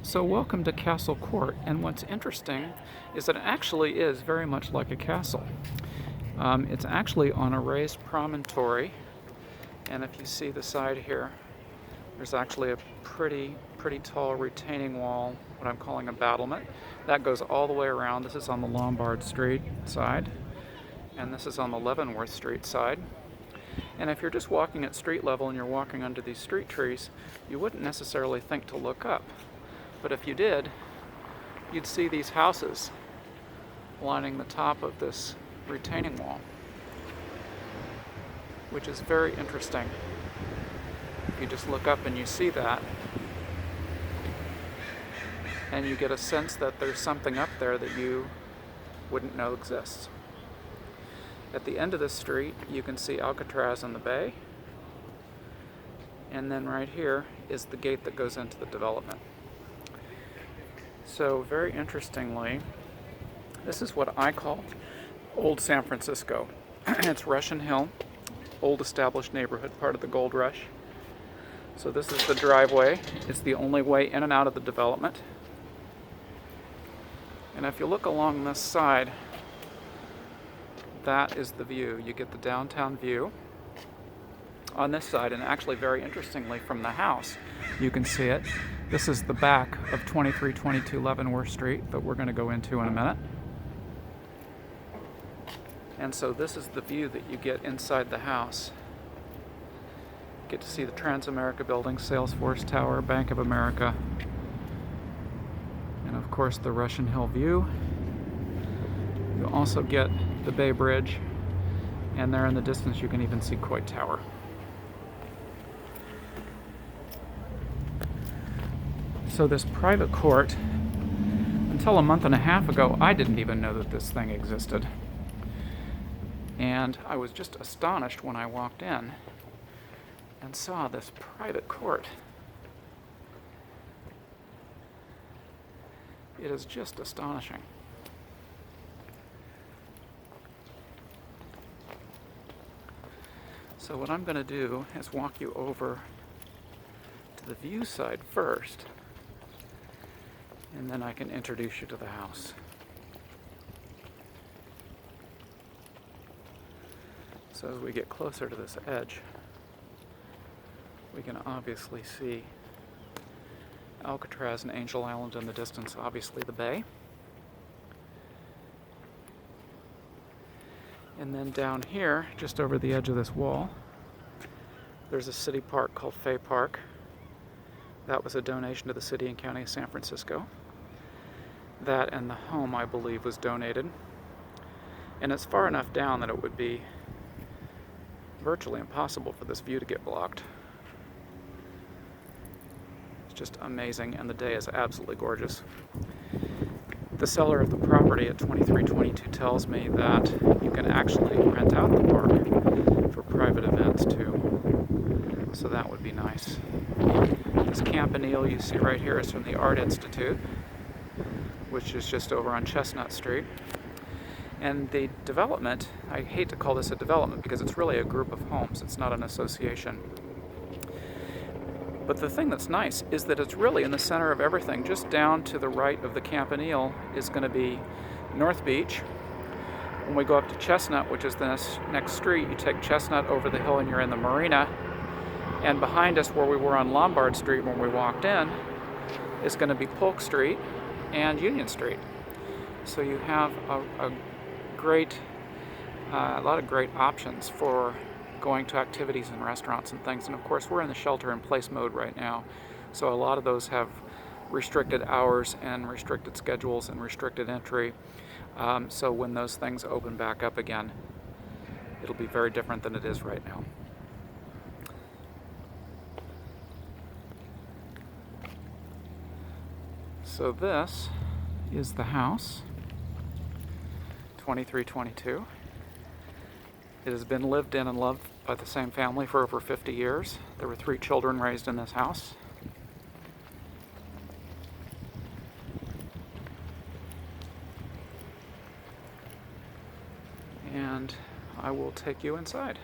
So welcome to Castle Court, and what's interesting is that it actually is very much like a castle. It's actually on a raised promontory, and if you see the side here, there's actually a pretty tall retaining wall, what I'm calling a battlement. That goes all the way around. This is on the Lombard Street side, and this is on the Leavenworth Street side. And if you're just walking at street level and you're walking under these street trees, you wouldn't necessarily think to look up. But if you did, you'd see these houses lining the top of this retaining wall, which is very interesting. If you just look up and you see that, and you get a sense that there's something up there that you wouldn't know exists. At the end of this street, you can see Alcatraz and the bay, and then right here is the gate that goes into the development. So very interestingly, this is what I call Old San Francisco. It's Russian Hill, old established neighborhood, part of the Gold Rush. So this is the driveway. It's the only way in and out of the development. And if you look along this side, that is the view. You get the downtown view on this side, and actually very interestingly from the house, you can see it. This is the back of 2322 Leavenworth Street that we're going to go into in a minute. And so this is the view that you get inside the house. You get to see the Transamerica Building, Salesforce Tower, Bank of America, and of course the Russian Hill view. You also get the Bay Bridge, and there in the distance you can even see Coit Tower. So this private court, until a month and a half ago, I didn't even know that this thing existed. And I was just astonished when I walked in and saw this private court. It is just astonishing. So what I'm going to do is walk you over to the view side first, and then I can introduce you to the house. So as we get closer to this edge, we can obviously see Alcatraz and Angel Island in the distance, obviously the bay. And then down here, just over the edge of this wall, there's a city park called Fay Park. That was a donation to the city and county of San Francisco. That and the home, I believe, was donated. And it's far enough down that it would be virtually impossible for this view to get blocked. It's just amazing, and the day is absolutely gorgeous. The seller of the property at 2322 tells me that you can actually rent out the park for private events too. So that would be nice. This campanile you see right here is from the Art Institute, which is just over on Chestnut Street. And the development, I hate to call this a development because it's really a group of homes, it's not an association. But the thing that's nice is that it's really in the center of everything. Just down to the right of the campanile is going to be North Beach. When we go up to Chestnut, which is the next street, you take Chestnut over the hill and you're in the marina. And behind us, where we were on Lombard Street when we walked in, is going to be Polk Street and Union Street. So you have a lot of great options for going to activities and restaurants and things. And of course, we're in the shelter-in-place mode right now, so a lot of those have restricted hours and restricted schedules and restricted entry. So when those things open back up again, it'll be very different than it is right now. So this is the house, 2322. It has been lived in and loved by the same family for over 50 years. There were 3 children raised in this house. And I will take you inside.